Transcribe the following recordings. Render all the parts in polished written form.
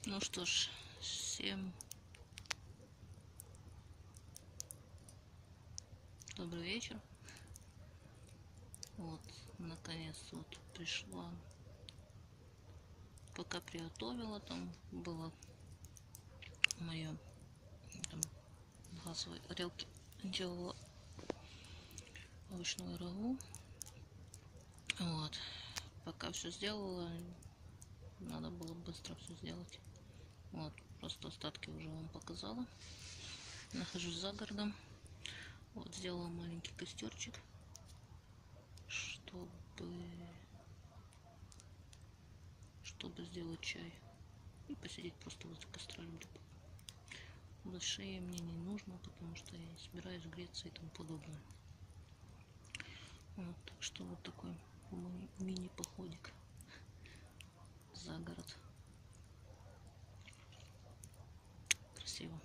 Ну что ж, всем добрый вечер. Вот, наконец вот пришла. Пока приготовила, там было мое там, газовой горелки, делала овощное рагу. Вот, пока все сделала, надо было быстро все сделать. Вот, просто остатки уже вам показала. Нахожусь за городом. Вот, сделала маленький костерчик, чтобы сделать чай и посидеть просто возле костра. Большие мне не нужно, потому что я не собираюсь греться и тому подобное. Вот, так что вот такой мини-походик за город. Красиво.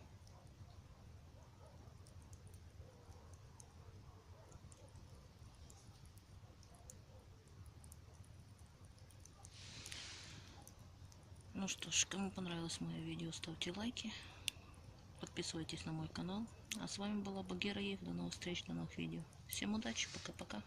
Ну что ж, кому понравилось мое видео, ставьте лайки, подписывайтесь на мой канал. А с вами была Багира Ев. До новых встреч, до новых видео. Всем удачи, пока-пока.